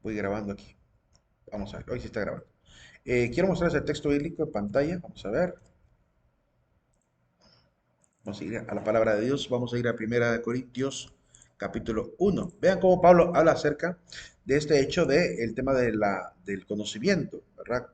Voy grabando aquí. Vamos a ver, hoy sí está grabando. Quiero mostrarles el texto bíblico en pantalla. Vamos a ver. Vamos a ir a la palabra de Dios. Vamos a ir a Primera de Corintios, capítulo 1. Vean cómo Pablo habla acerca de este hecho del tema del conocimiento, ¿verdad?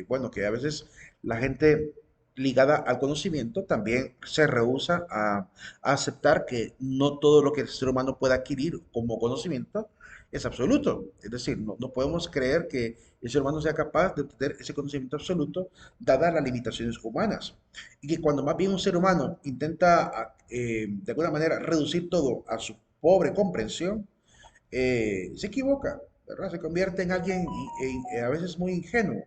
Bueno, que a veces la gente ligada al conocimiento también se rehúsa a aceptar que no todo lo que el ser humano pueda adquirir como conocimiento es absoluto. Es decir, no podemos creer que el ser humano sea capaz de obtener ese conocimiento absoluto dadas las limitaciones humanas y que cuando más bien un ser humano intenta de alguna manera reducir todo a su pobre comprensión, se equivoca, ¿verdad? Se convierte en alguien a veces muy ingenuo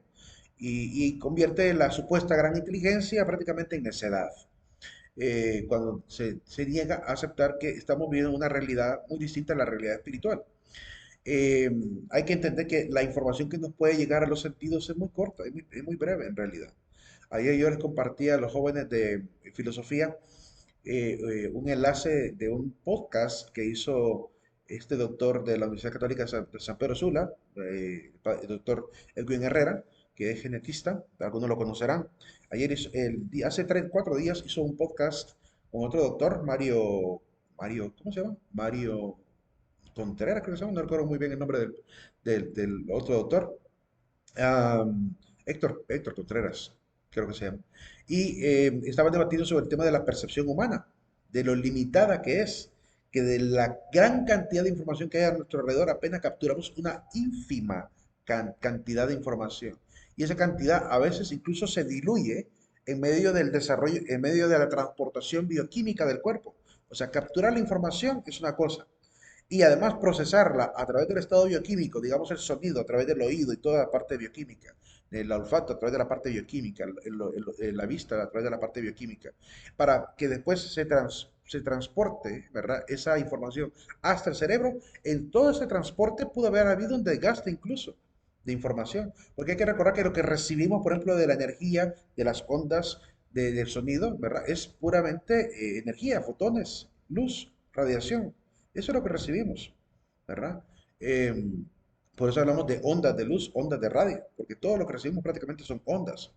y convierte la supuesta gran inteligencia prácticamente en necedad. Cuando se niega a aceptar que estamos viviendo una realidad muy distinta a la realidad espiritual. Eh, Hay que entender que la información que nos puede llegar a los sentidos es muy corta, es muy breve en realidad. Ayer yo les compartí a los jóvenes de filosofía un enlace de un podcast que hizo este doctor de la Universidad Católica de San Pedro Sula, el doctor Edwin Herrera, que es genetista, algunos lo conocerán. Hace 4 días hizo un podcast con otro doctor, ¿cómo se llama? Mario Contreras, creo que se llama, no recuerdo muy bien el nombre del otro doctor. Héctor Contreras, creo que se llama. Y estaban debatiendo sobre el tema de la percepción humana, de lo limitada que es, que de la gran cantidad de información que hay a nuestro alrededor apenas capturamos una ínfima cantidad de información. Y esa cantidad a veces incluso se diluye en medio del desarrollo, en medio de la transportación bioquímica del cuerpo. O sea, capturar la información es una cosa, y además procesarla a través del estado bioquímico, digamos el sonido a través del oído y toda la parte bioquímica, el olfato a través de la parte bioquímica, la vista a través de la parte bioquímica, para que después se transporte, ¿verdad? Esa información hasta el cerebro. En todo ese transporte pudo haber habido un desgaste incluso de información, porque hay que recordar que lo que recibimos, por ejemplo, de la energía, de las ondas del sonido, ¿verdad? Es puramente energía, fotones, luz, radiación. Eso es lo que recibimos, ¿verdad? Eh, por eso hablamos de ondas de luz, ondas de radio, porque todo lo que recibimos prácticamente son ondas.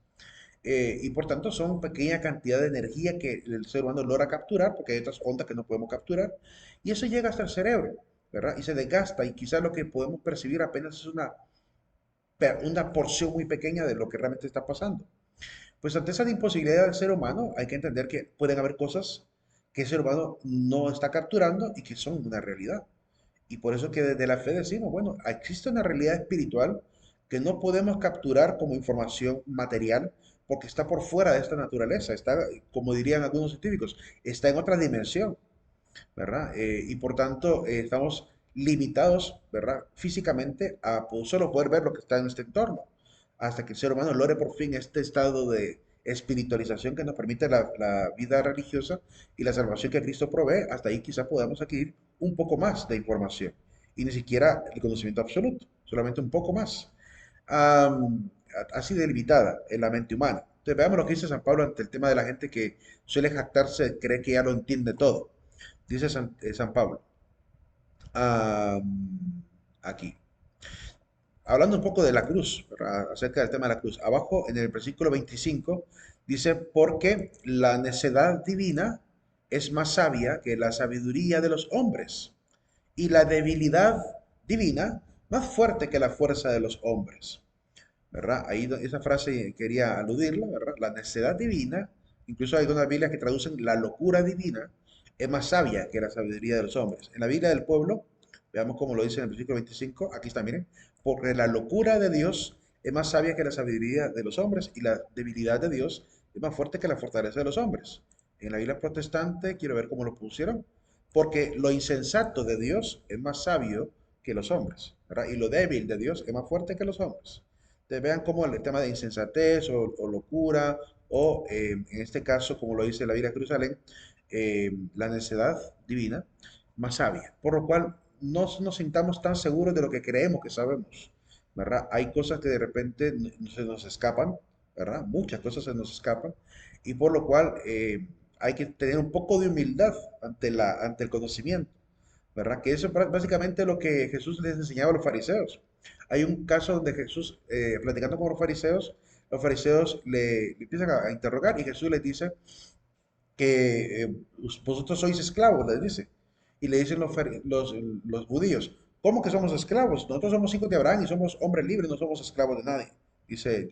Y por tanto son pequeña cantidad de energía que el ser humano logra capturar, porque hay otras ondas que no podemos capturar, y eso llega hasta el cerebro, ¿verdad? Y se desgasta, y quizás lo que podemos percibir apenas es una porción muy pequeña de lo que realmente está pasando. Pues ante esa imposibilidad del ser humano, hay que entender que pueden haber cosas que el ser humano no está capturando y que son una realidad. Y por eso que desde la fe decimos, bueno, existe una realidad espiritual que no podemos capturar como información material porque está por fuera de esta naturaleza, está, como dirían algunos científicos, está en otra dimensión, ¿verdad? Y por tanto estamos limitados, ¿verdad? Físicamente a solo poder ver lo que está en este entorno, hasta que el ser humano logre por fin este estado de espiritualización que nos permite la vida religiosa y la salvación que Cristo provee. Hasta ahí quizás podamos adquirir un poco más de información y ni siquiera el conocimiento absoluto, solamente un poco más. Am, Así delimitada en la mente humana. Entonces veamos lo que dice San Pablo ante el tema de la gente que suele jactarse, cree que ya lo entiende todo. Dice San Pablo, aquí, hablando un poco de la cruz, ¿verdad? Acerca del tema de la cruz. Abajo en el versículo 25 dice, porque la necedad divina es más sabia que la sabiduría de los hombres, y la debilidad divina más fuerte que la fuerza de los hombres. ¿Verdad? Ahí esa frase quería aludirla, ¿verdad? La necedad divina, incluso hay algunas Biblias que traducen la locura divina, es más sabia que la sabiduría de los hombres. En la Biblia del pueblo, veamos cómo lo dice en el versículo 25, aquí está, miren, porque la locura de Dios es más sabia que la sabiduría de los hombres y la debilidad de Dios es más fuerte que la fortaleza de los hombres. En la Biblia protestante, quiero ver cómo lo pusieron, porque lo insensato de Dios es más sabio que los hombres, ¿verdad? Y lo débil de Dios es más fuerte que los hombres. Entonces vean cómo el tema de insensatez o locura, o en este caso, como lo dice la Biblia de Jerusalén, la necedad divina, más sabia. Por lo cual no nos sintamos tan seguros de lo que creemos que sabemos, ¿verdad? Hay cosas que de repente se nos escapan, ¿verdad? Muchas cosas se nos escapan, y por lo cual hay que tener un poco de humildad ante el conocimiento, ¿verdad? Que eso es básicamente lo que Jesús les enseñaba a los fariseos. Hay un caso donde Jesús, platicando con los fariseos le empiezan a interrogar y Jesús les dice que vosotros sois esclavos, les dice. Y le dicen los judíos, ¿cómo que somos esclavos? Nosotros somos hijos de Abraham y somos hombres libres, no somos esclavos de nadie, dicen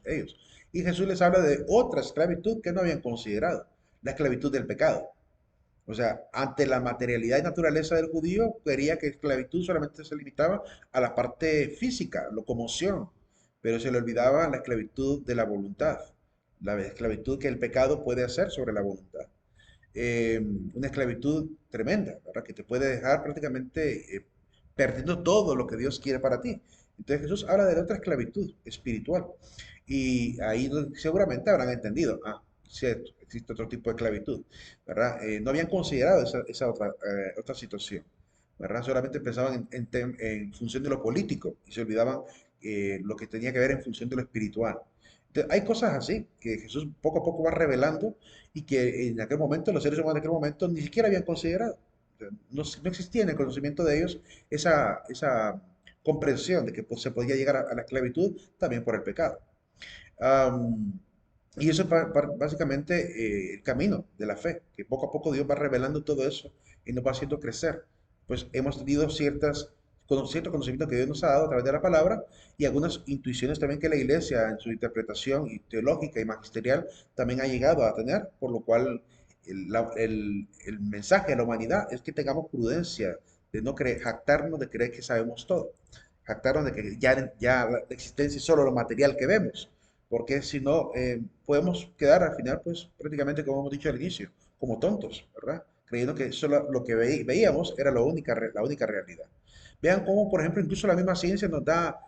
ellos. Y Jesús les habla de otra esclavitud que no habían considerado, la esclavitud del pecado. O sea, ante la materialidad y naturaleza del judío, quería que esclavitud solamente se limitaba a la parte física, locomoción, pero se le olvidaba la esclavitud de la voluntad, la esclavitud que el pecado puede hacer sobre la voluntad. Una esclavitud tremenda, ¿verdad? Que te puede dejar prácticamente perdiendo todo lo que Dios quiere para ti. Entonces Jesús habla de otra esclavitud espiritual. Y ahí seguramente habrán entendido, ah, cierto, existe otro tipo de esclavitud, ¿verdad? No habían considerado esa otra situación, ¿verdad? Solamente pensaban en función de lo político y se olvidaban lo que tenía que ver en función de lo espiritual. Entonces, hay cosas así que Jesús poco a poco va revelando y que en aquel momento, los seres humanos en aquel momento ni siquiera habían considerado. No existía en el conocimiento de ellos esa comprensión de que pues, se podía llegar a la esclavitud también por el pecado. Am, y eso es básicamente el camino de la fe, que poco a poco Dios va revelando todo eso y nos va haciendo crecer. Pues hemos tenido cierto conocimiento que Dios nos ha dado a través de la palabra y algunas intuiciones también que la iglesia en su interpretación y teológica y magisterial también ha llegado a tener, por lo cual el mensaje a la humanidad es que tengamos prudencia de no jactarnos de creer que sabemos todo, jactarnos de que ya la existencia es solo lo material que vemos porque si no, podemos quedar al final, pues prácticamente como hemos dicho al inicio, como tontos, ¿verdad? Creyendo que solo lo que veíamos era la única realidad. Vean cómo, por ejemplo, incluso la misma ciencia nos da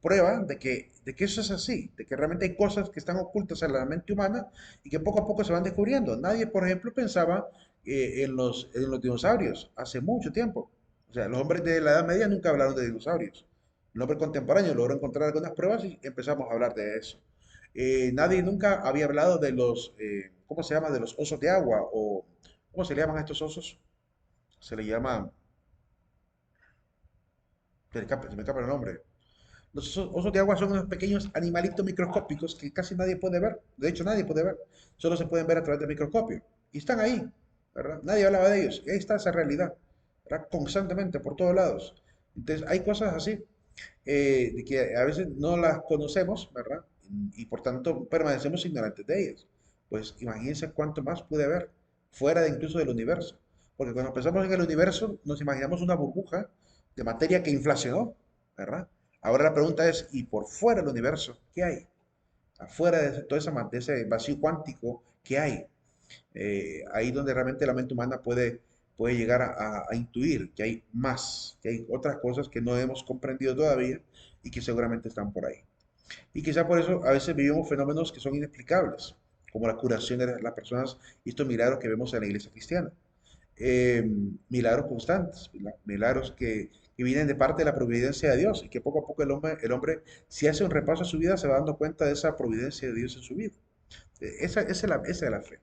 prueba de que eso es así, de que realmente hay cosas que están ocultas en la mente humana y que poco a poco se van descubriendo. Nadie, por ejemplo, pensaba en los dinosaurios hace mucho tiempo. O sea, los hombres de la Edad Media nunca hablaron de dinosaurios. El hombre contemporáneo logró encontrar algunas pruebas y empezamos a hablar de eso. Nadie nunca había hablado de ¿cómo se llama? De los osos de agua o ¿cómo se le llaman a estos osos? Se le llama, se me escapa el nombre. Los osos de agua son unos pequeños animalitos microscópicos que casi nadie puede ver. De hecho, nadie puede ver. Solo se pueden ver a través del microscopio. Y están ahí, ¿verdad? Nadie hablaba de ellos. Y ahí está esa realidad, ¿verdad? Constantemente, por todos lados. Entonces, hay cosas así de que a veces no las conocemos, ¿verdad? Y por tanto permanecemos ignorantes de ellas. Pues imagínense cuánto más puede haber fuera de incluso del universo. Porque cuando pensamos en el universo, nos imaginamos una burbuja de materia que inflacionó, ¿verdad? Ahora la pregunta es, ¿y por fuera del universo qué hay? Afuera de de ese vacío cuántico, ¿qué hay? Ahí donde realmente la mente humana puede llegar a intuir que hay más, que hay otras cosas que no hemos comprendido todavía y que seguramente están por ahí. Y quizá por eso a veces vivimos fenómenos que son inexplicables, como la curación de las personas y estos milagros que vemos en la iglesia cristiana. Eh, Milagros constantes, milagros que vienen de parte de la providencia de Dios y que poco a poco el hombre, si hace un repaso a su vida, se va dando cuenta de esa providencia de Dios en su vida. Esa es la fe.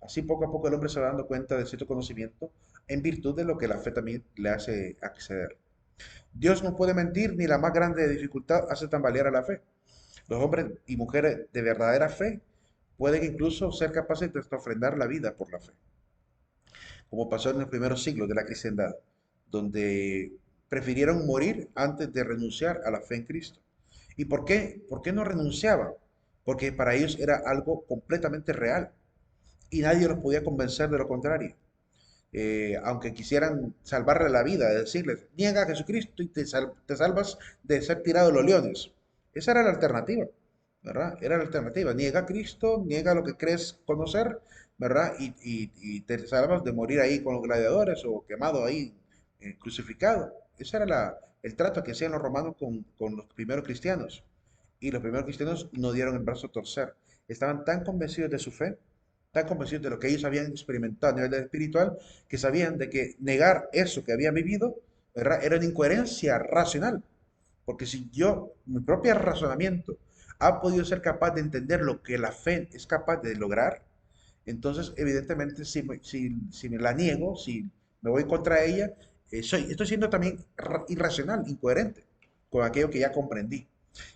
Así poco a poco el hombre se va dando cuenta de cierto conocimiento en virtud de lo que la fe también le hace acceder. Dios no puede mentir, ni la más grande dificultad hace tambalear a la fe. Los hombres y mujeres de verdadera fe pueden incluso ser capaces de hasta ofrendar la vida por la fe, como pasó en los primeros siglos de la cristiandad, donde prefirieron morir antes de renunciar a la fe en Cristo. ¿Y por qué? ¿Por qué no renunciaban? Porque para ellos era algo completamente real y nadie los podía convencer de lo contrario. Aunque quisieran salvarle la vida, decirles, niega a Jesucristo y te salvas de ser tirado de los leones. Esa era la alternativa, ¿verdad? Era la alternativa. Niega a Cristo, niega lo que crees conocer, ¿verdad? Y te salvas de morir ahí con los gladiadores o quemado ahí, crucificado. Ese era el trato que hacían los romanos con los primeros cristianos. Y los primeros cristianos no dieron el brazo a torcer. Estaban tan convencidos de su fe, tan convencidos de lo que ellos habían experimentado a nivel espiritual, que sabían de que negar eso que habían vivido, ¿verdad? Era una incoherencia racional. Porque si yo, mi propio razonamiento, ha podido ser capaz de entender lo que la fe es capaz de lograr, entonces evidentemente si me la niego, si me voy contra ella, estoy siendo también irracional, incoherente con aquello que ya comprendí.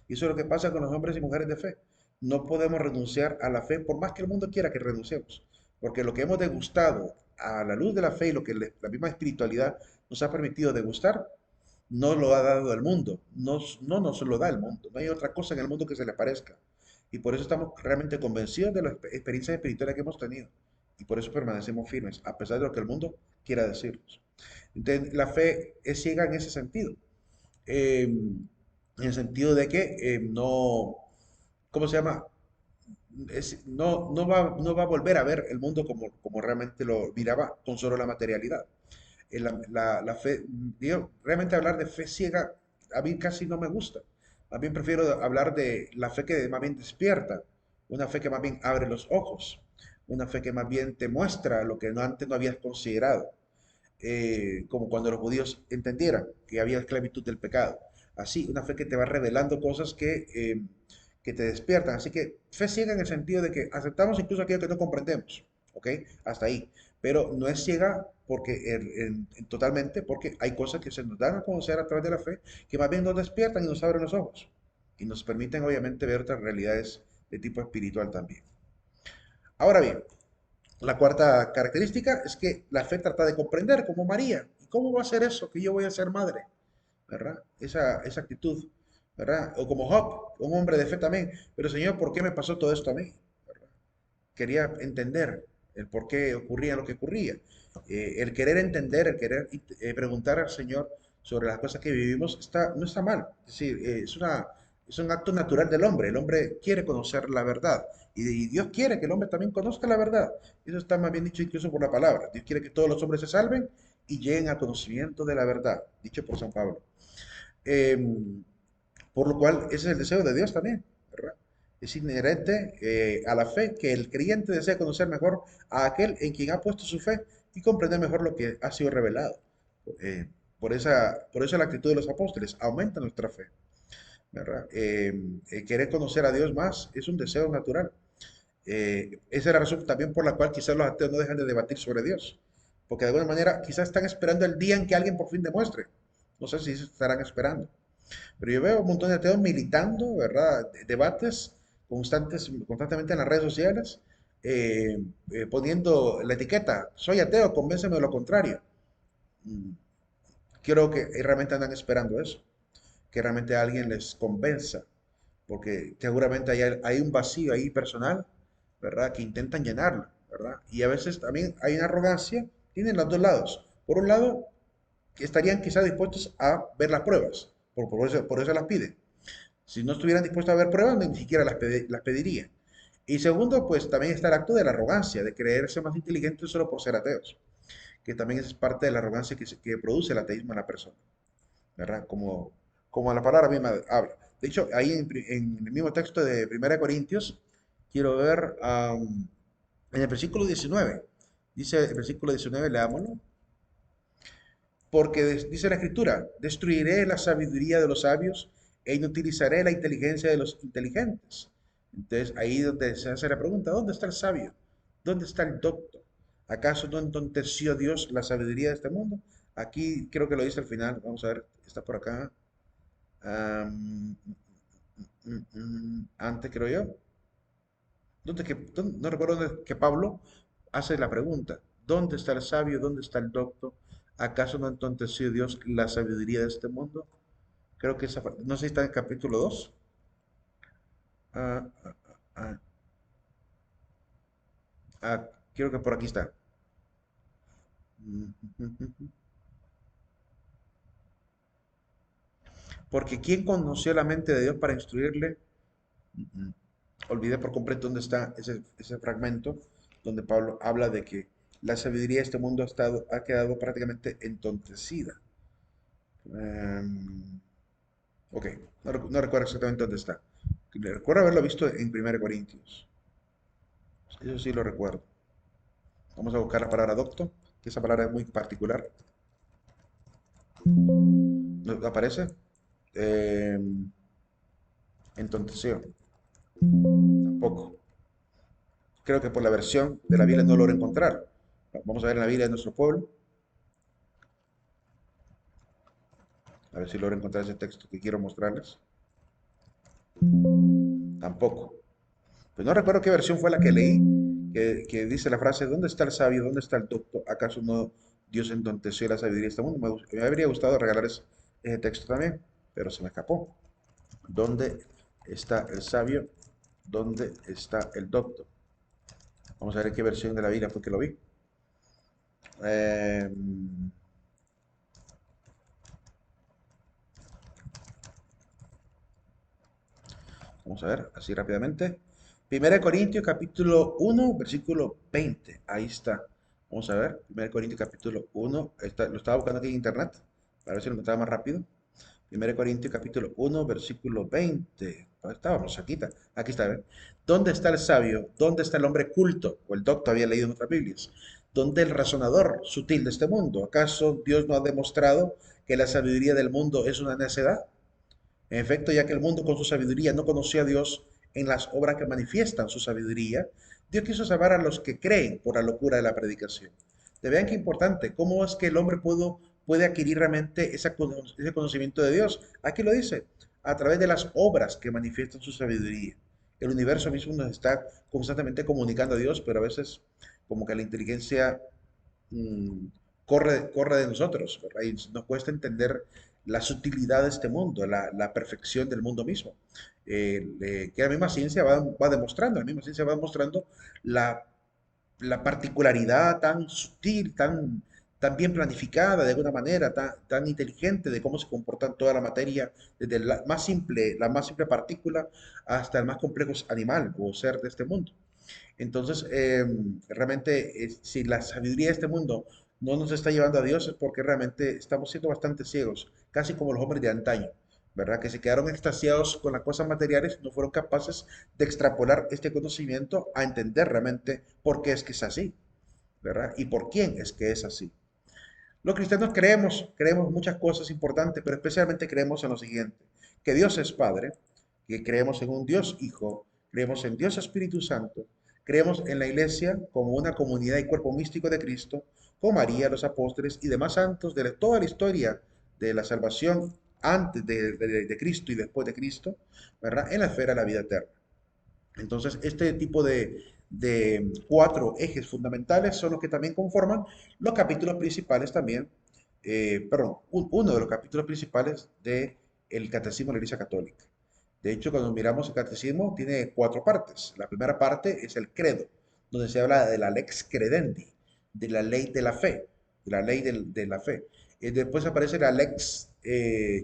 Y eso es lo que pasa con los hombres y mujeres de fe. No podemos renunciar a la fe por más que el mundo quiera que renunciemos, porque lo que hemos degustado a la luz de la fe y lo que la misma espiritualidad nos ha permitido degustar, no lo ha dado el mundo, no nos lo da el mundo, no hay otra cosa en el mundo que se le parezca. Y por eso estamos realmente convencidos de las experiencias espirituales que hemos tenido. Y por eso permanecemos firmes, a pesar de lo que el mundo quiera decirnos. Entonces, la fe es ciega en ese sentido. En el sentido de que no, ¿cómo se llama? No va a volver a ver el mundo como realmente lo miraba con solo la materialidad. La fe, digo, realmente hablar de fe ciega a mí casi no me gusta. Más bien prefiero hablar de la fe que más bien despierta, una fe que más bien abre los ojos, una fe que más bien te muestra lo que antes no habías considerado, como cuando los judíos entendieran que había esclavitud del pecado. Así, una fe que te va revelando cosas que te despiertan. Así que fe ciega en el sentido de que aceptamos incluso aquello que no comprendemos, ¿ok? Hasta ahí. Pero no es ciega porque totalmente, porque hay cosas que se nos dan a conocer a través de la fe que más bien nos despiertan y nos abren los ojos y nos permiten obviamente ver otras realidades de tipo espiritual también. Ahora bien, la cuarta característica es que la fe trata de comprender, como María. ¿Y cómo va a ser eso? Que yo voy a ser madre, ¿verdad? Esa actitud, ¿verdad? O como Job, un hombre de fe también. Pero Señor, ¿por qué me pasó todo esto a mí? ¿Verdad? Quería entender el por qué ocurría lo que ocurría. El querer entender, el querer preguntar al Señor sobre las cosas que vivimos no está mal. Es decir, es un acto natural del hombre. El hombre quiere conocer la verdad. Y Dios quiere que el hombre también conozca la verdad. Eso está más bien dicho incluso por la palabra. Dios quiere que todos los hombres se salven y lleguen al conocimiento de la verdad, dicho por San Pablo. Eh, por lo cual, ese es el deseo de Dios también, ¿verdad? Es inherente a la fe que el creyente desea conocer mejor a aquel en quien ha puesto su fe y comprender mejor lo que ha sido revelado. Eh, por eso la actitud de los apóstoles aumenta nuestra fe, ¿verdad? Querer conocer a Dios más es un deseo natural. Esa es la razón también por la cual quizás los ateos no dejan de debatir sobre Dios, porque de alguna manera quizás están esperando el día en que alguien por fin demuestre. No sé si estarán esperando. Pero yo veo un montón de ateos militando, ¿verdad? Debates constantemente en las redes sociales, poniendo la etiqueta, soy ateo, convénceme de lo contrario. Mm, Creo que realmente andan esperando eso, que realmente alguien les convenza, porque seguramente hay un vacío ahí personal, ¿verdad? Que intentan llenarlo, ¿verdad? Y a veces también hay una arrogancia, tienen los dos lados. Por un lado, que estarían quizás dispuestos a ver las pruebas, por eso las piden. Si no estuvieran dispuestos a ver pruebas, ni siquiera las pedirían. Y segundo, pues también está el acto de la arrogancia, de creerse más inteligentes solo por ser ateos, que también es parte de la arrogancia que produce el ateísmo en la persona, ¿verdad? Como la palabra misma habla. De hecho, ahí en el mismo texto de 1 Corintios, quiero ver en el versículo 19, dice el versículo 19, leámoslo, porque dice la escritura, destruiré la sabiduría de los sabios e inutilizaré la inteligencia de los inteligentes. Entonces ahí donde se hace la pregunta, ¿dónde está el sabio? ¿Dónde está el docto? ¿Acaso no entonteció Dios la sabiduría de este mundo? Aquí creo que lo dice al final, vamos a ver, está por acá. Antes creo yo. No recuerdo dónde que Pablo hace la pregunta, ¿dónde está el sabio? ¿Dónde está el docto? ¿Acaso no entonteció Dios la sabiduría de este mundo? Creo que esa parte, no sé si está en el capítulo 2. Ah, ah, ah, Creo que por aquí está. Porque ¿quién conoció la mente de Dios para instruirle? Olvidé por completo dónde está ese fragmento donde Pablo habla de que la sabiduría de este mundo ha quedado prácticamente entontecida. Em, ok, no recuerdo exactamente dónde está. Recuerdo haberlo visto en 1 Corintios. Eso sí lo recuerdo. Vamos a buscar la palabra docto, que esa palabra es muy particular. ¿No aparece? Eh, Entonteció. Tampoco. Creo que por la versión de la Biblia no lo logro encontrar. Vamos a ver en la Biblia de nuestro pueblo. A ver si logro encontrar ese texto que quiero mostrarles. Tampoco. Pues no recuerdo qué versión fue la que leí, que dice la frase, ¿dónde está el sabio? ¿Dónde está el docto? ¿Acaso no Dios entonteció la sabiduría de este mundo? Me habría gustado regalar ese texto también, pero se me escapó. ¿Dónde está el sabio? ¿Dónde está el docto? Vamos a ver qué versión de la Biblia fue que lo vi. Eh, Vamos a ver, así rápidamente. Primera de Corintios capítulo 1, versículo 20. Ahí está. Vamos a ver. Primera de Corintios capítulo 1. Lo estaba buscando aquí en internet para ver si lo encontraba más rápido. Primera de Corintios capítulo 1, versículo 20. ¿Dónde estábamos? Aquí está. ¿Ve? ¿Dónde está el sabio? ¿Dónde está el hombre culto? O el docto había leído en otras Biblias. ¿Dónde el razonador sutil de este mundo? ¿Acaso Dios no ha demostrado que la sabiduría del mundo es una necedad? En efecto, ya que el mundo con su sabiduría no conoció a Dios en las obras que manifiestan su sabiduría, Dios quiso salvar a los que creen por la locura de la predicación. De vean qué importante, cómo es que el hombre puede adquirir realmente ese conocimiento de Dios. Aquí lo dice, a través de las obras que manifiestan su sabiduría. El universo mismo nos está constantemente comunicando a Dios, pero a veces como que la inteligencia mm, corre de nosotros, ¿verdad? Y nos cuesta entender la sutilidad de este mundo, la perfección del mundo mismo. Que la misma ciencia va demostrando, la misma ciencia va demostrando la, la particularidad tan sutil, tan bien planificada de alguna manera, tan inteligente de cómo se comporta toda la materia, desde la más simple partícula hasta el más complejo animal o ser de este mundo. Entonces, realmente, si la sabiduría de este mundo no nos está llevando a Dios es porque realmente estamos siendo bastante ciegos, casi como los hombres de antaño, ¿verdad? Que se quedaron extasiados con las cosas materiales, no fueron capaces de extrapolar este conocimiento a entender realmente por qué es que es así, ¿verdad? Y por quién es que es así. Los cristianos creemos muchas cosas importantes, pero especialmente creemos en lo siguiente, que Dios es Padre, que creemos en un Dios Hijo, creemos en Dios Espíritu Santo, creemos en la Iglesia como una comunidad y cuerpo místico de Cristo, con María, los apóstoles y demás santos de toda la historia de la salvación antes de Cristo y después de Cristo, ¿verdad? En la esfera de la vida eterna. Entonces, este tipo de cuatro ejes fundamentales son los que también conforman los capítulos principales también, perdón, uno de los capítulos principales del Catecismo de la Iglesia Católica. De hecho, cuando miramos el catecismo, tiene cuatro partes. La primera parte es el credo, donde se habla de la lex credendi, de la ley de la fe, de la ley de la fe. Después aparece la lex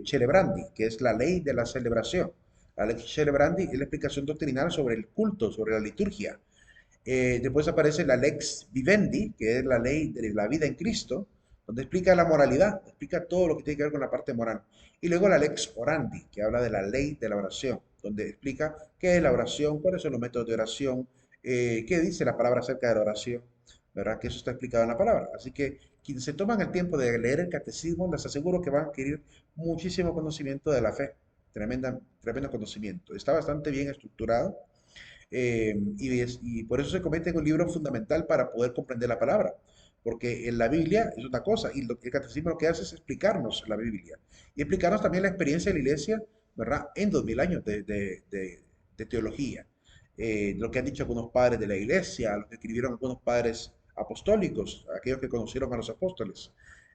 celebrandi, que es la ley de la celebración. La lex celebrandi es la explicación doctrinal sobre el culto, sobre la liturgia. Después aparece la lex vivendi, que es la ley de la vida en Cristo, donde explica la moralidad, explica todo lo que tiene que ver con la parte moral. Y luego la lex orandi, que habla de la ley de la oración, donde explica qué es la oración, cuáles son los métodos de oración, qué dice la palabra acerca de la oración, ¿verdad? Que eso está explicado en la palabra. Así que quienes se toman el tiempo de leer el catecismo, les aseguro que van a adquirir muchísimo conocimiento de la fe, tremendo conocimiento. Está bastante bien estructurado y por eso se convierte en un libro fundamental para poder comprender la palabra. Porque en la Biblia es una cosa, y el catecismo lo que hace es explicarnos la Biblia. Y explicarnos también la experiencia de la iglesia, ¿verdad? En 2000 años de teología. Lo que han dicho algunos padres de la iglesia, lo que escribieron algunos padres apostólicos, aquellos que conocieron a los apóstoles.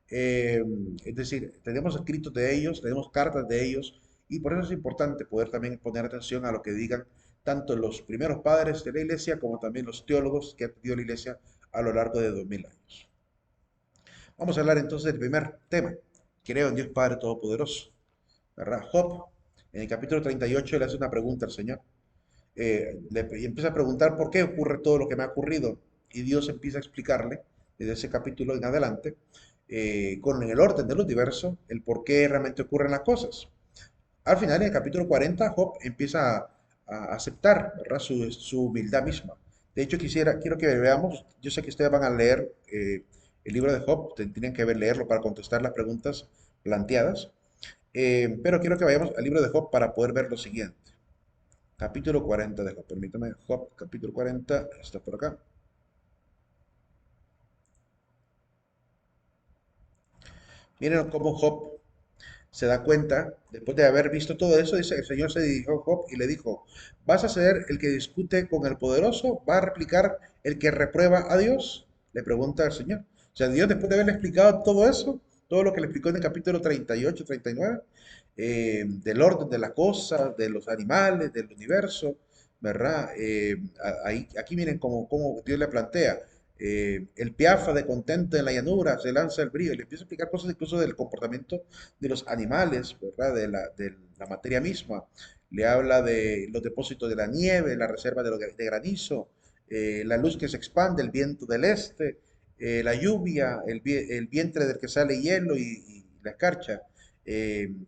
Eh, es decir, tenemos escritos de ellos, tenemos cartas de ellos, y por eso es importante poder también poner atención a lo que digan tanto los primeros padres de la iglesia como también los teólogos que ha tenido la iglesia a lo largo de 2000 años. Vamos a hablar entonces del primer tema. Creo en Dios Padre Todopoderoso. ¿Verdad? Job, en el capítulo 38, le hace una pregunta al Señor. Y empieza a preguntar por qué ocurre todo lo que me ha ocurrido. Y Dios empieza a explicarle, desde ese capítulo en adelante, con el orden del universo, el por qué realmente ocurren las cosas. Al final, en el capítulo 40, Job empieza a aceptar, ¿verdad? Su humildad misma. De hecho, quiero que veamos, yo sé que ustedes van a leer el libro de Job, tienen que leerlo para contestar las preguntas planteadas, pero quiero que vayamos al libro de Job para poder ver lo siguiente. Capítulo 40 de Job, permítame, Job, capítulo 40, está por acá. Miren cómo Job se da cuenta, después de haber visto todo eso, dice, el Señor se dirigió a Job y le dijo, ¿vas a ser el que discute con el poderoso? ¿Va a replicar el que reprueba a Dios? Le pregunta el Señor. O sea, Dios después de haberle explicado todo eso, todo lo que le explicó en el capítulo 38, 39, del orden de las cosas, de los animales, del universo, ¿verdad? Ahí, aquí miren cómo Dios le plantea. El piafa de contento en la llanura, se lanza el brío, le empieza a explicar cosas incluso del comportamiento de los animales, ¿verdad? De la materia misma. Le habla de los depósitos de la nieve, la reserva de granizo, la luz que se expande, el viento del este, la lluvia, el vientre del que sale hielo y la escarcha.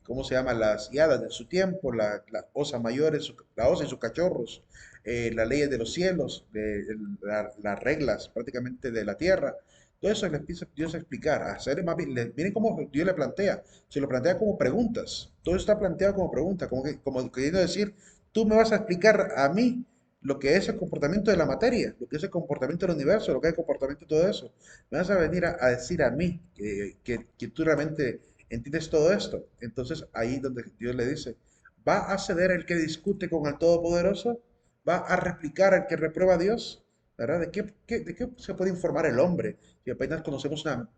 ¿Cómo se llama? Las hiadas de su tiempo, las osas mayores, la osa y sus cachorros, las leyes de los cielos, las reglas prácticamente de la tierra. Todo eso le empieza Dios a explicar, a hacer más bien, miren cómo Dios le plantea, se lo plantea como preguntas, todo está planteado como preguntas, como queriendo decir, tú me vas a explicar a mí lo que es el comportamiento de la materia, lo que es el comportamiento del universo, lo que es el comportamiento de todo eso. Me vas a venir a decir a mí que tú realmente entiendes todo esto. Entonces ahí donde Dios le dice, ¿va a ceder el que discute con el Todopoderoso? ¿Va a replicar al que reprueba a Dios? ¿Verdad? ¿De qué se puede informar el hombre si apenas conocemos una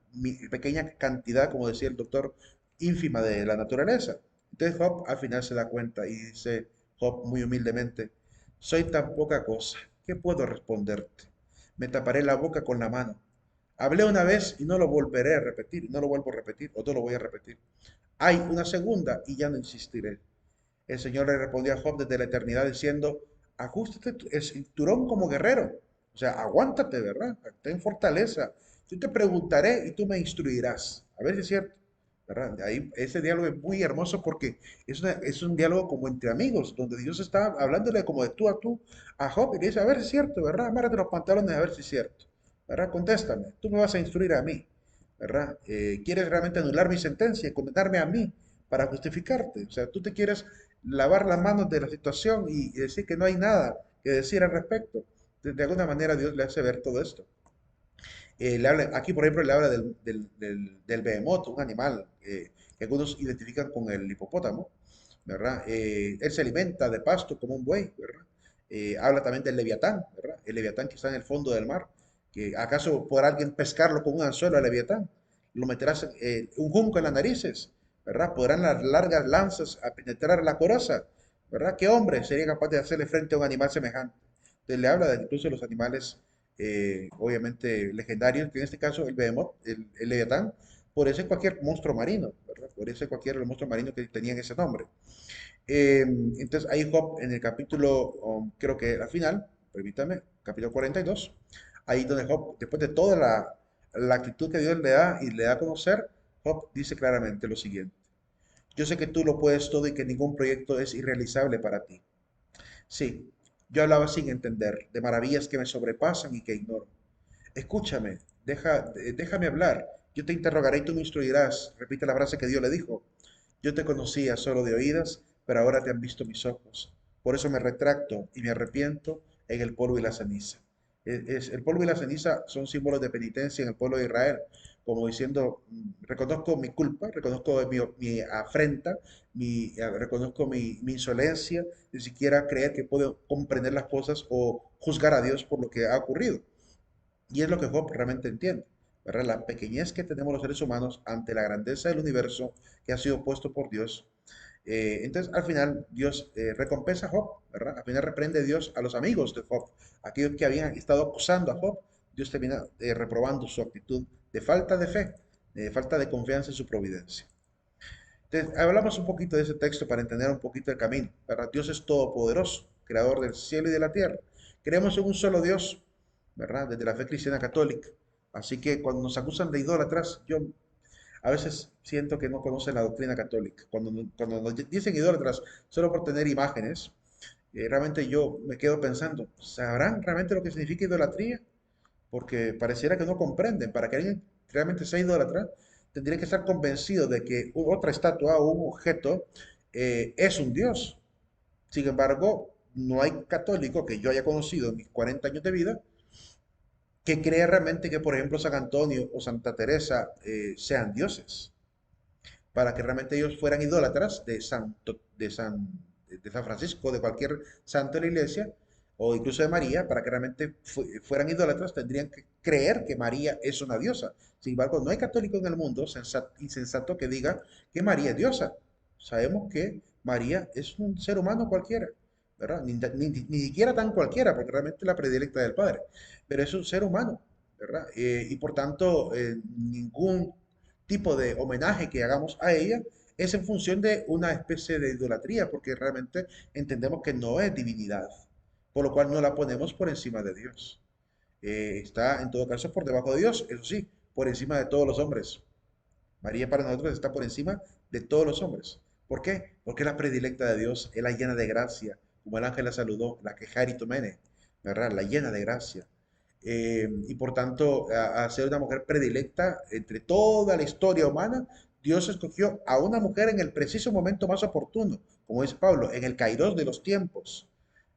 pequeña cantidad, como decía el doctor, ínfima de la naturaleza? Entonces Job al final se da cuenta y dice Job muy humildemente, soy tan poca cosa, ¿qué puedo responderte? Me taparé la boca con la mano. Hablé una vez y no lo volveré a repetir, no lo vuelvo a repetir, o no lo voy a repetir. Hay una segunda y ya no insistiré. El Señor le respondió a Job desde la eternidad diciendo, ajustate el cinturón como guerrero. O sea, aguántate, ¿verdad? Ten fortaleza. Yo te preguntaré y tú me instruirás. A ver si es cierto, ¿verdad? Ahí, ese diálogo es muy hermoso porque es un diálogo como entre amigos, donde Dios está hablándole como de tú a Job y le dice, a ver si es cierto, ¿verdad? Amárrate los pantalones a ver si es cierto, ¿verdad? Contéstame, tú me vas a instruir a mí, ¿verdad? ¿Quieres realmente anular mi sentencia y condenarme a mí para justificarte? O sea, tú te quieres lavar las manos de la situación y decir que no hay nada que decir al respecto. De alguna manera Dios le hace ver todo esto. Aquí, por ejemplo, le habla del behemoth, un animal que algunos identifican con el hipopótamo, ¿verdad? Él se alimenta de pasto como un buey, ¿verdad? Habla también del leviatán, ¿verdad? El leviatán que está en el fondo del mar. Que ¿acaso podrá alguien pescarlo con un anzuelo al leviatán? Lo meterás un junco en las narices, ¿verdad? Podrán las largas lanzas a penetrar la coraza, ¿verdad? ¿Qué hombre sería capaz de hacerle frente a un animal semejante? Entonces le habla de incluso de los animales obviamente legendarios, que en este caso el Behemoth, el Leviatán, por ese cualquier monstruo marino, ¿verdad? Por ese cualquier monstruo marino que tenían ese nombre. Eh, entonces ahí Job en el capítulo, creo que al final, permítame, capítulo 42, ahí donde Job, después de toda la actitud que Dios le da y le da a conocer, Job dice claramente lo siguiente. Yo sé que tú lo puedes todo y que ningún proyecto es irrealizable para ti. Sí, yo hablaba sin entender, de maravillas que me sobrepasan y que ignoro. Escúchame, déjame hablar. Yo te interrogaré y tú me instruirás. Repite la frase que Dios le dijo. Yo te conocía solo de oídas, pero ahora te han visto mis ojos. Por eso me retracto y me arrepiento en el polvo y la ceniza. El polvo y la ceniza son símbolos de penitencia en el pueblo de Israel, como diciendo, reconozco mi culpa, reconozco mi afrenta, reconozco mi insolencia, ni siquiera creer que puedo comprender las cosas o juzgar a Dios por lo que ha ocurrido. Y es lo que Job realmente entiende, ¿verdad? La pequeñez que tenemos los seres humanos ante la grandeza del universo que ha sido puesto por Dios. Entonces, al final, Dios recompensa a Job, ¿verdad? Al final reprende Dios a los amigos de Job, aquellos que habían estado acusando a Job. Dios termina reprobando su actitud de falta de fe, de falta de confianza en su providencia. Entonces, hablamos un poquito de ese texto para entender un poquito el camino, ¿verdad? Dios es todopoderoso, creador del cielo y de la tierra. Creemos en un solo Dios, ¿verdad? Desde la fe cristiana católica. Así que cuando nos acusan de idólatras, yo a veces siento que no conocen la doctrina católica. Cuando nos dicen idólatras solo por tener imágenes, realmente yo me quedo pensando, ¿sabrán realmente lo que significa idolatría? Porque pareciera que no comprenden. Para que alguien realmente sea idólatra, tendría que estar convencido de que otra estatua o un objeto es un dios. Sin embargo, no hay católico que yo haya conocido en mis 40 años de vida que crea realmente que, por ejemplo, San Antonio o Santa Teresa sean dioses. para que realmente ellos fueran idólatras de San Francisco, de cualquier santo de la iglesia, o incluso de María, para que realmente fueran idólatras, tendrían que creer que María es una diosa. Sin embargo, no hay católico en el mundo insensato que diga que María es diosa. Sabemos que María es un ser humano cualquiera, ¿verdad? Ni siquiera tan cualquiera, porque realmente es la predilecta del Padre, pero es un ser humano, ¿verdad? Y por tanto, ningún tipo de homenaje que hagamos a ella es en función de una especie de idolatría, porque realmente entendemos que no es divinidad, por lo cual no la ponemos por encima de Dios. Está en todo caso por debajo de Dios, eso sí, por encima de todos los hombres. María para nosotros está por encima de todos los hombres. ¿Por qué? Porque es la predilecta de Dios, es la llena de gracia, como el ángel la saludó, la que Jaritomene, ¿verdad? La llena de gracia. Y por tanto, a ser una mujer predilecta entre toda la historia humana, Dios escogió a una mujer en el preciso momento más oportuno, como dice Pablo, en el kairos de los tiempos.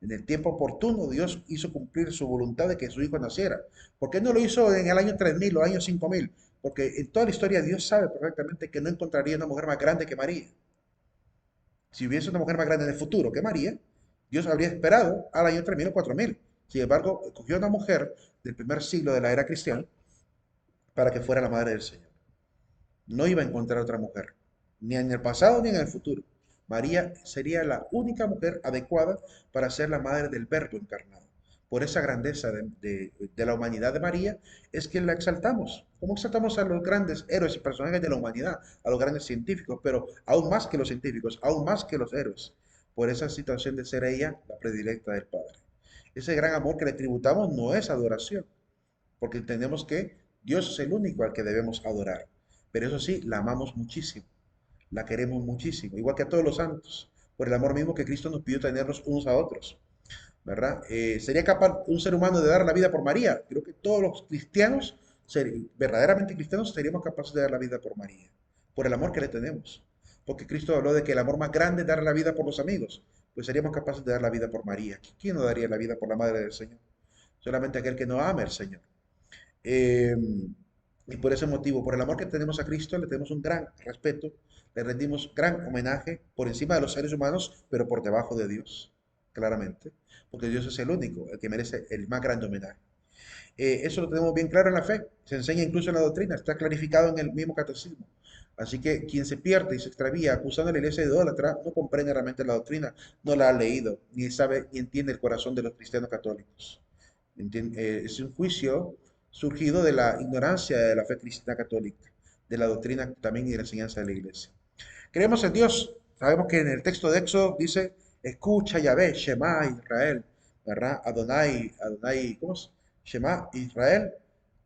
En el tiempo oportuno, Dios hizo cumplir su voluntad de que su hijo naciera. ¿Por qué no lo hizo en el año 3000 o año 5000? Porque en toda la historia Dios sabe perfectamente que no encontraría una mujer más grande que María. Si hubiese una mujer más grande en el futuro que María, Dios habría esperado al año 3000 o 4000. Sin embargo, escogió una mujer del primer siglo de la era cristiana para que fuera la madre del Señor. No iba a encontrar otra mujer, ni en el pasado ni en el futuro. María sería la única mujer adecuada para ser la madre del Verbo encarnado. Por esa grandeza de la humanidad de María es que la exaltamos. Como exaltamos a los grandes héroes y personajes de la humanidad, a los grandes científicos, pero aún más que los científicos, aún más que los héroes, por esa situación de ser ella la predilecta del Padre. Ese gran amor que le tributamos no es adoración, porque entendemos que Dios es el único al que debemos adorar. Pero eso sí, la amamos muchísimo, la queremos muchísimo, igual que a todos los santos, por el amor mismo que Cristo nos pidió tenerlos unos a otros, ¿verdad? ¿Sería capaz un ser humano de dar la vida por María? Creo que todos los cristianos, verdaderamente cristianos, seríamos capaces de dar la vida por María, por el amor que le tenemos. Porque Cristo habló de que el amor más grande es dar la vida por los amigos, pues seríamos capaces de dar la vida por María. ¿Quién no daría la vida por la Madre del Señor? Solamente aquel que no ame al Señor. Eh, y por ese motivo, por el amor que tenemos a Cristo, le tenemos un gran respeto, le rendimos gran homenaje por encima de los seres humanos, pero por debajo de Dios, claramente, porque Dios es el único, el que merece el más grande homenaje. Eso lo tenemos bien claro en la fe, se enseña incluso en la doctrina, está clarificado en el mismo catecismo. Así que quien se pierde y se extravía acusando a la iglesia de idólatra no comprende realmente la doctrina, no la ha leído, ni sabe ni entiende el corazón de los cristianos católicos. Es un juicio surgido de la ignorancia de la fe cristiana católica, de la doctrina también y de la enseñanza de la iglesia. Creemos en Dios, sabemos que en el texto de Éxodo dice, escucha Yahvé, Shema Israel, ¿verdad? Adonai, Adonai, ¿cómo es? Shema Israel,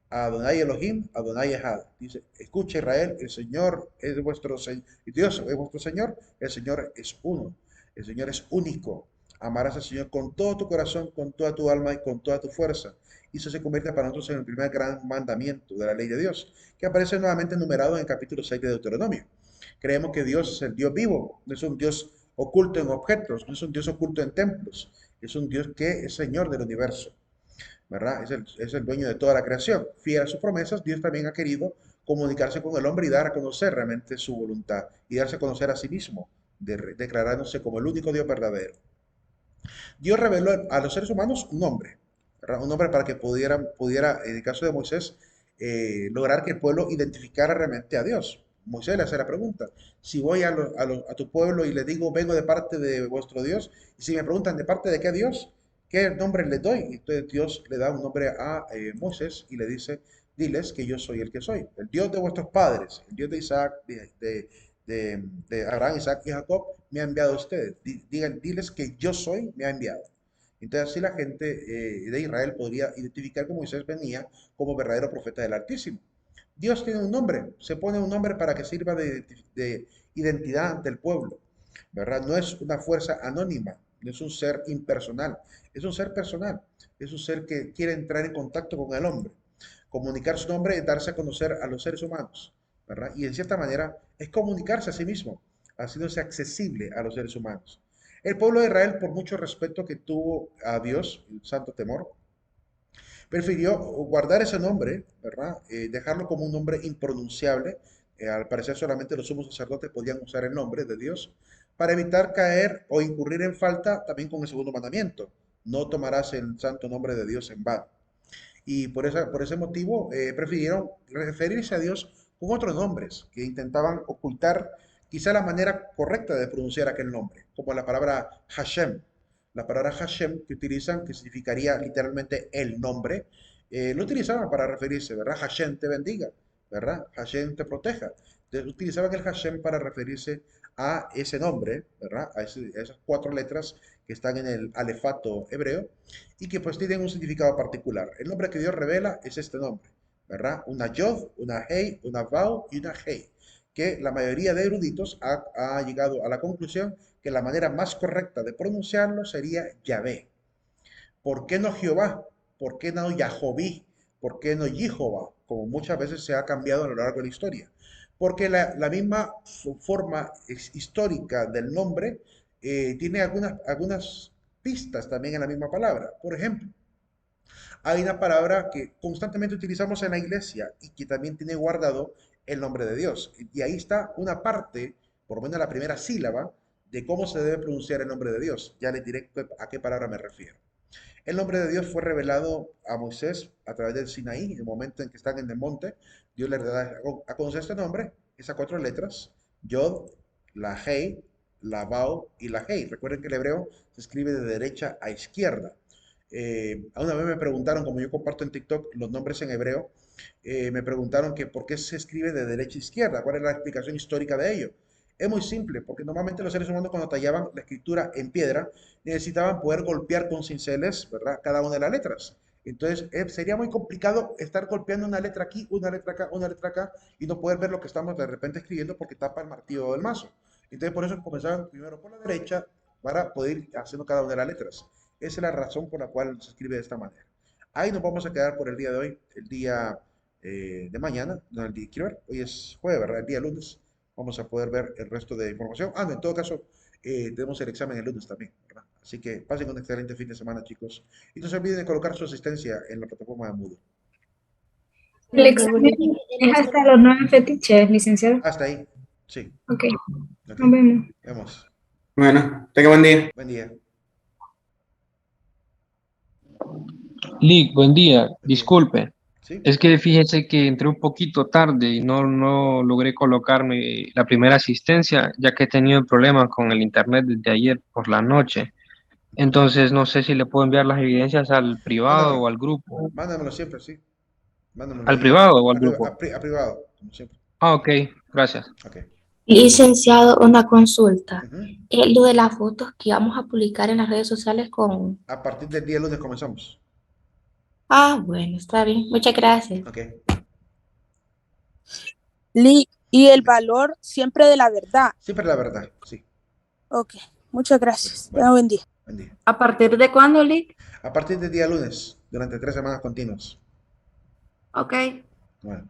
Adonai Elohim, Adonai Echad. Dice, escucha Israel, el Señor es vuestro Señor, Dios es vuestro Señor, el Señor es uno, el Señor es único. Amarás al Señor con todo tu corazón, con toda tu alma y con toda tu fuerza. Y eso se convierte para nosotros en el primer gran mandamiento de la ley de Dios, que aparece nuevamente enumerado en el capítulo 6 de Deuteronomio. Creemos que Dios es el Dios vivo, no es un Dios oculto en objetos, no es un Dios oculto en templos, es un Dios que es Señor del universo. ¿Verdad? Es el dueño de toda la creación. Fiel a sus promesas, Dios también ha querido comunicarse con el hombre y dar a conocer realmente su voluntad y darse a conocer a sí mismo, declarándose como el único Dios verdadero. Dios reveló a los seres humanos un nombre, ¿verdad? Un nombre para que pudiera, en el caso de Moisés, lograr que el pueblo identificara realmente a Dios. Moisés le hace la pregunta, si voy a tu pueblo y le digo, vengo de parte de vuestro Dios, y si me preguntan, ¿de parte de qué Dios? ¿Qué nombre le doy? Y entonces Dios le da un nombre a Moisés y le dice, diles que yo soy el que soy, el Dios de vuestros padres, el Dios de Isaac, de Abraham, Isaac y Jacob, me ha enviado a ustedes. Diles que yo soy, me ha enviado. Entonces así la gente de Israel podría identificar que Moisés venía como verdadero profeta del Altísimo. Dios tiene un nombre, se pone un nombre para que sirva de identidad ante el pueblo, ¿verdad? No es una fuerza anónima, no es un ser impersonal, es un ser personal, es un ser que quiere entrar en contacto con el hombre, comunicar su nombre y darse a conocer a los seres humanos, ¿verdad? Y en cierta manera es comunicarse a sí mismo, haciéndose accesible a los seres humanos. El pueblo de Israel, por mucho respeto que tuvo a Dios, el santo temor, prefirió guardar ese nombre, ¿verdad? Dejarlo como un nombre impronunciable, al parecer solamente los sumos sacerdotes podían usar el nombre de Dios para evitar caer o incurrir en falta también con el segundo mandamiento. No tomarás el santo nombre de Dios en vano. Y por ese motivo prefirieron referirse a Dios con otros nombres que intentaban ocultar quizá la manera correcta de pronunciar aquel nombre, como la palabra Hashem. La palabra Hashem que utilizan, que significaría literalmente el nombre, lo utilizaban para referirse, ¿verdad? Hashem te bendiga, ¿verdad? Hashem te proteja. Entonces, utilizaban el Hashem para referirse a ese nombre, ¿verdad? A esas cuatro letras que están en el alefato hebreo y que pues tienen un significado particular. El nombre que Dios revela es este nombre, ¿verdad? Una Yod, una Hei, una Vau y una Hei, que la mayoría de eruditos ha llegado a la conclusión que la manera más correcta de pronunciarlo sería Yahvé. ¿Por qué no Jehová? ¿Por qué no Yahoví? ¿Por qué no Jehová? Como muchas veces se ha cambiado a lo largo de la historia. Porque la misma forma histórica del nombre tiene algunas pistas también en la misma palabra. Por ejemplo, hay una palabra que constantemente utilizamos en la iglesia y que también tiene guardado el nombre de Dios. Y ahí está una parte, por lo menos la primera sílaba, de cómo se debe pronunciar el nombre de Dios. Ya les diré a qué palabra me refiero. El nombre de Dios fue revelado a Moisés a través del Sinaí, en el momento en que están en el monte. Dios le da a conocer este nombre, esas cuatro letras, Yod, la Hei, la Bau y la Hei. Recuerden que el hebreo se escribe de derecha a izquierda. A una vez me preguntaron, como yo comparto en TikTok los nombres en hebreo, me preguntaron que por qué se escribe de derecha a izquierda, cuál es la explicación histórica de ello. Es muy simple, porque normalmente los seres humanos cuando tallaban la escritura en piedra necesitaban poder golpear con cinceles, ¿verdad? Cada una de las letras. Entonces sería muy complicado estar golpeando una letra aquí, una letra acá, una letra acá y no poder ver lo que estamos de repente escribiendo porque tapa el martillo del mazo. Entonces por eso comenzaban primero por la derecha para poder ir haciendo cada una de las letras. Esa es la razón por la cual se escribe de esta manera. Ahí nos vamos a quedar por el día de hoy, el día de mañana, no, el día, quiero ver, hoy es jueves, ¿verdad? El día lunes vamos a poder ver el resto de información. Ah, no, en todo caso, tenemos el examen el lunes también, ¿verdad? Así que pasen un excelente fin de semana, chicos. Y no se olviden de colocar su asistencia en la plataforma de Moodle. El examen es hasta los 9 fetiches, licenciado. Hasta ahí. Sí. Ok, Ok. nos vemos. Vemos. Bueno, tenga buen día. Buen día. Lick, buen día, Buen día. disculpe. Sí. Es que fíjese que entré un poquito tarde y no logré colocarme la primera asistencia, ya que he tenido problemas con el internet desde ayer por la noche. Entonces no sé si le puedo enviar las evidencias al privado Mándamelo. o al grupo. Mándamelo siempre, sí. Mándamelo ¿Al ahí privado o al grupo? a privado, como siempre. Ah, ok, gracias. Ok. Licenciado, una consulta. Ujú. Lo de las fotos que vamos a publicar en las redes sociales con... A partir del día lunes comenzamos. Ah, bueno, está bien. Muchas gracias. Ok. Y el valor siempre de la verdad. Siempre la verdad, sí. Ok, muchas gracias. Bueno, Tenga buen día. buen día. ¿A partir de cuándo, Lick? A partir del día lunes, durante 3 semanas continuas. Ok. Bueno.